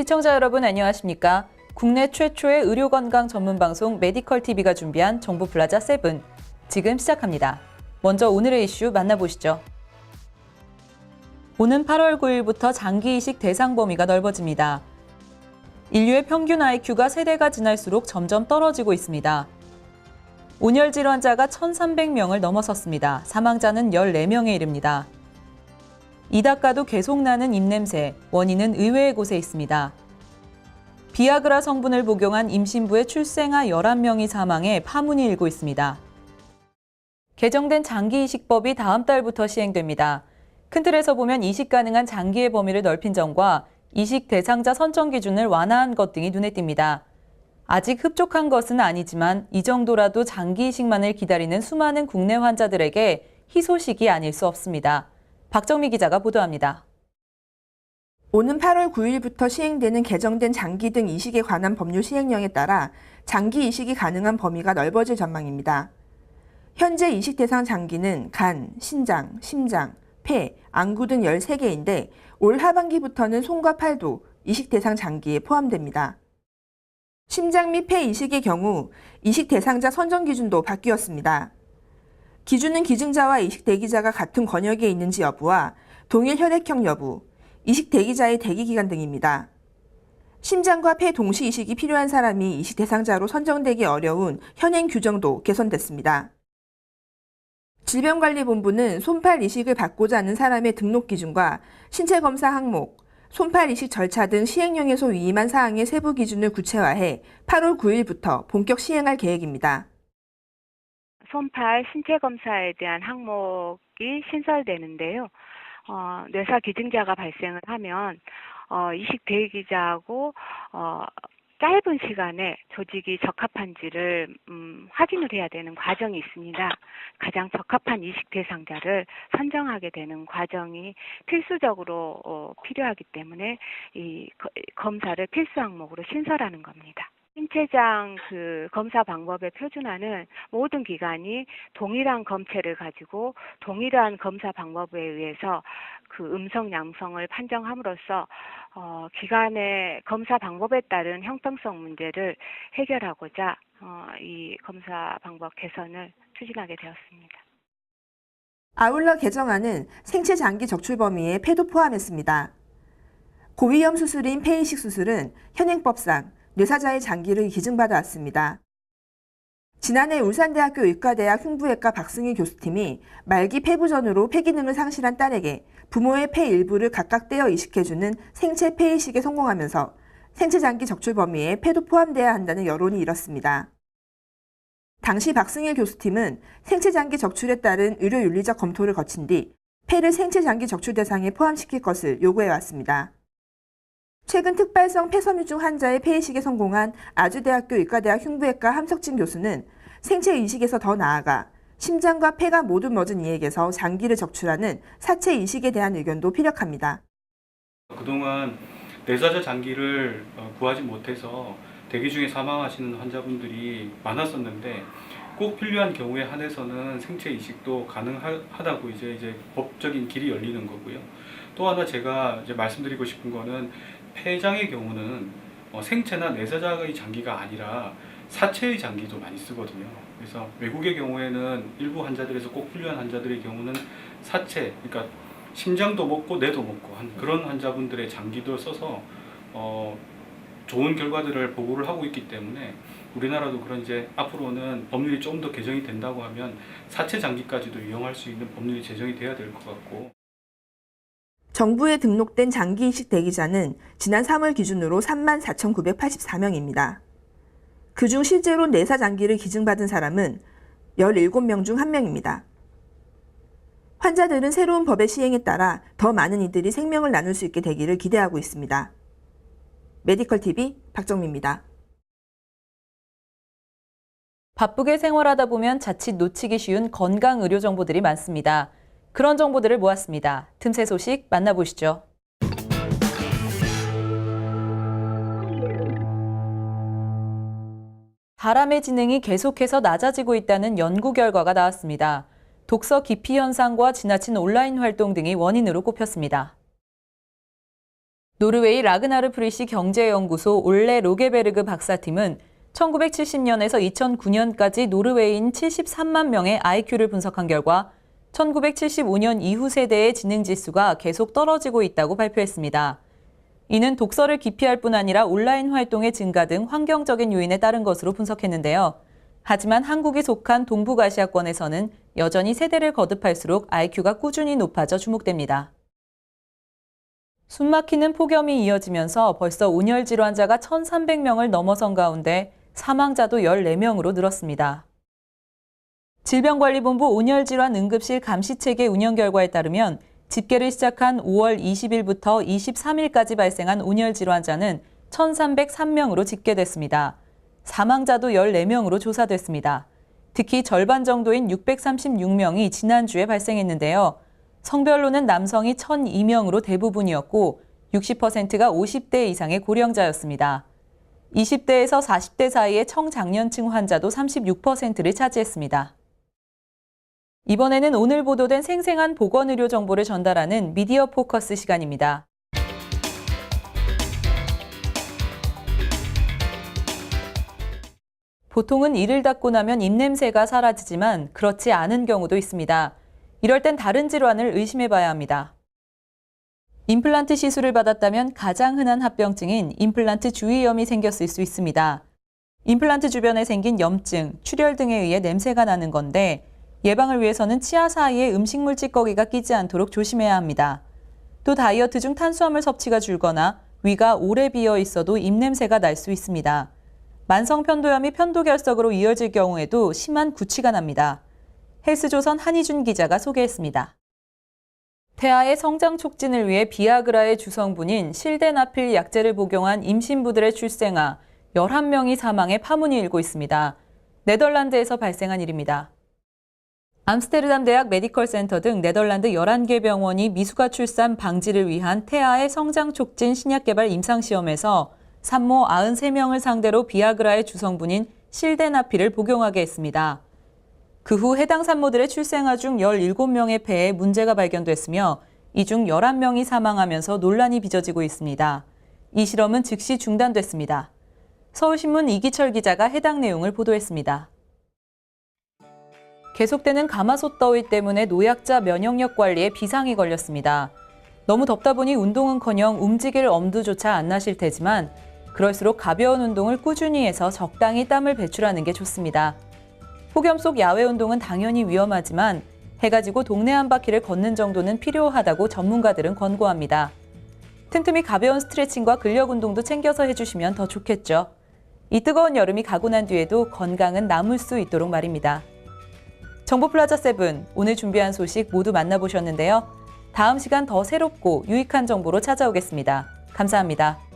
시청자 여러분 안녕하십니까? 국내 최초의 의료건강 전문 방송 메디컬 TV가 준비한 정부 플라자 7. 지금 시작합니다. 먼저 오늘의 이슈 만나보시죠. 오는 8월 9일부터 장기 이식 대상 범위가 넓어집니다. 인류의 평균 IQ가 세대가 지날수록 점점 떨어지고 있습니다. 온열 질환자가 1,300명을 넘어섰습니다. 사망자는 14명에 이릅니다. 이 닦아도 계속 나는 입냄새, 원인은 의외의 곳에 있습니다. 비아그라 성분을 복용한 임신부의 출생아 11명이 사망해 파문이 일고 있습니다. 개정된 장기 이식법이 다음 달부터 시행됩니다. 큰 틀에서 보면 이식 가능한 장기의 범위를 넓힌 점과 이식 대상자 선정 기준을 완화한 것 등이 눈에 띕니다. 아직 흡족한 것은 아니지만 이 정도라도 장기 이식만을 기다리는 수많은 국내 환자들에게 희소식이 아닐 수 없습니다. 박정미 기자가 보도합니다. 오는 8월 9일부터 시행되는 개정된 장기 등 이식에 관한 법률 시행령에 따라 장기 이식이 가능한 범위가 넓어질 전망입니다. 현재 이식 대상 장기는 간, 신장, 심장, 폐, 안구 등 13개인데 올 하반기부터는 손과 팔도 이식 대상 장기에 포함됩니다. 심장 및 폐 이식의 경우 이식 대상자 선정 기준도 바뀌었습니다. 기준은 기증자와 이식 대기자가 같은 권역에 있는지 여부와 동일 혈액형 여부, 이식 대기자의 대기 기간 등입니다. 심장과 폐 동시 이식이 필요한 사람이 이식 대상자로 선정되기 어려운 현행 규정도 개선됐습니다. 질병관리본부는 손팔 이식을 받고자 하는 사람의 등록 기준과 신체검사 항목, 손팔 이식 절차 등 시행령에서 위임한 사항의 세부 기준을 구체화해 8월 9일부터 본격 시행할 계획입니다. 손팔 신체 검사에 대한 항목이 신설되는데요. 뇌사 기증자가 발생을 하면 이식 대기자하고 짧은 시간에 조직이 적합한지를 확인을 해야 되는 과정이 있습니다. 가장 적합한 이식 대상자를 선정하게 되는 과정이 필수적으로 필요하기 때문에 이 검사를 필수 항목으로 신설하는 겁니다. 신체장 검사 방법의 표준화는 모든 기관이 동일한 검체를 가지고 동일한 검사 방법에 의해서 음성, 양성을 판정함으로써 기관의 검사 방법에 따른 형평성 문제를 해결하고자 이 검사 방법 개선을 추진하게 되었습니다. 아울러 개정안은 생체 장기 적출 범위에 폐도 포함했습니다. 고위험 수술인 폐이식 수술은 현행법상 뇌사자의 장기를 기증받아 왔습니다. 지난해 울산대학교 의과대학 흉부외과 박승희 교수팀이 말기 폐부전으로 폐 기능을 상실한 딸에게 부모의 폐 일부를 각각 떼어 이식해주는 생체 폐이식에 성공하면서 생체 장기 적출 범위에 폐도 포함돼야 한다는 여론이 일었습니다. 당시 박승일 교수팀은 생체 장기 적출에 따른 의료 윤리적 검토를 거친 뒤 폐를 생체 장기 적출 대상에 포함시킬 것을 요구해왔습니다. 최근 특발성 폐섬유증 환자의 폐이식에 성공한 아주대학교 의과대학 흉부외과 함석진 교수는 생체 이식에서 더 나아가 심장과 폐가 모두 멎은 이에게서 장기를 적출하는 사체 이식에 대한 의견도 피력합니다. 그동안 뇌사자 장기를 구하지 못해서 대기 중에 사망하시는 환자분들이 많았었는데 꼭 필요한 경우에 한해서는 생체 이식도 가능하다고 이제 법적인 길이 열리는 거고요. 또 하나 제가 이제 말씀드리고 싶은 거는 폐장의 경우는 생체나 뇌사자의 장기가 아니라 사체의 장기도 많이 쓰거든요. 그래서 외국의 경우에는 일부 환자들에서 꼭 필요한 환자들의 경우는 사체, 그러니까 심장도 먹고 뇌도 먹고 한 그런 환자분들의 장기도 써서 좋은 결과들을 보고를 하고 있기 때문에 우리나라도 그런 이제 앞으로는 법률이 좀 더 개정이 된다고 하면 사체 장기까지도 이용할 수 있는 법률이 제정이 돼야 될 것 같고. 정부에 등록된 장기 이식 대기자는 지난 3월 기준으로 34,984명입니다. 그중 실제로 뇌사 장기를 기증받은 사람은 17명 중 1명입니다. 환자들은 새로운 법의 시행에 따라 더 많은 이들이 생명을 나눌 수 있게 되기를 기대하고 있습니다. 메디컬 TV 박정미입니다. 바쁘게 생활하다 보면 자칫 놓치기 쉬운 건강 의료 정보들이 많습니다. 그런 정보들을 모았습니다. 틈새 소식 만나보시죠. 사람의 지능이 계속해서 낮아지고 있다는 연구 결과가 나왔습니다. 독서 기피 현상과 지나친 온라인 활동 등이 원인으로 꼽혔습니다. 노르웨이 라그나르 프리시 경제연구소 올레 로게베르그 박사팀은 1970년에서 2009년까지 노르웨이인 73만 명의 IQ를 분석한 결과 1975년 이후 세대의 지능지수가 계속 떨어지고 있다고 발표했습니다. 이는 독서를 기피할 뿐 아니라 온라인 활동의 증가 등 환경적인 요인에 따른 것으로 분석했는데요. 하지만 한국이 속한 동북아시아권에서는 여전히 세대를 거듭할수록 IQ가 꾸준히 높아져 주목됩니다. 숨막히는 폭염이 이어지면서 벌써 온열 질환자가 1,300명을 넘어선 가운데 사망자도 14명으로 늘었습니다. 질병관리본부 온열질환 응급실 감시체계 운영 결과에 따르면 집계를 시작한 5월 20일부터 23일까지 발생한 온열 질환자는 1,303명으로 집계됐습니다. 사망자도 14명으로 조사됐습니다. 특히 절반 정도인 636명이 지난주에 발생했는데요. 성별로는 남성이 1,002명으로 대부분이었고 60%가 50대 이상의 고령자였습니다. 20대에서 40대 사이의 청장년층 환자도 36%를 차지했습니다. 이번에는 오늘 보도된 생생한 보건의료 정보를 전달하는 미디어 포커스 시간입니다. 보통은 이를 닦고 나면 입냄새가 사라지지만 그렇지 않은 경우도 있습니다. 이럴 땐 다른 질환을 의심해 봐야 합니다. 임플란트 시술을 받았다면 가장 흔한 합병증인 임플란트 주위염이 생겼을 수 있습니다. 임플란트 주변에 생긴 염증, 출혈 등에 의해 냄새가 나는 건데 예방을 위해서는 치아 사이에 음식물 찌꺼기가 끼지 않도록 조심해야 합니다. 또 다이어트 중 탄수화물 섭취가 줄거나 위가 오래 비어 있어도 입냄새가 날 수 있습니다. 만성 편도염이 편도결석으로 이어질 경우에도 심한 구취가 납니다. 헬스조선 한희준 기자가 소개했습니다. 태아의 성장 촉진을 위해 비아그라의 주성분인 실데나필 약제를 복용한 임신부들의 출생아 11명이 사망해 파문이 일고 있습니다. 네덜란드에서 발생한 일입니다. 암스테르담 대학 메디컬 센터 등 네덜란드 11개 병원이 미숙아 출산 방지를 위한 태아의 성장 촉진 신약 개발 임상시험에서 산모 93명을 상대로 비아그라의 주성분인 실데나필을 복용하게 했습니다. 그 후 해당 산모들의 출생아 중 17명의 폐에 문제가 발견됐으며 이 중 11명이 사망하면서 논란이 빚어지고 있습니다. 이 실험은 즉시 중단됐습니다. 서울신문 이기철 기자가 해당 내용을 보도했습니다. 계속되는 가마솥 더위 때문에 노약자 면역력 관리에 비상이 걸렸습니다. 너무 덥다 보니 운동은커녕 움직일 엄두조차 안 나실 테지만 그럴수록 가벼운 운동을 꾸준히 해서 적당히 땀을 배출하는 게 좋습니다. 폭염 속 야외 운동은 당연히 위험하지만 해가 지고 동네 한 바퀴를 걷는 정도는 필요하다고 전문가들은 권고합니다. 틈틈이 가벼운 스트레칭과 근력 운동도 챙겨서 해주시면 더 좋겠죠. 이 뜨거운 여름이 가고 난 뒤에도 건강은 남을 수 있도록 말입니다. 정보플라자 7, 오늘 준비한 소식 모두 만나보셨는데요. 다음 시간 더 새롭고 유익한 정보로 찾아오겠습니다. 감사합니다.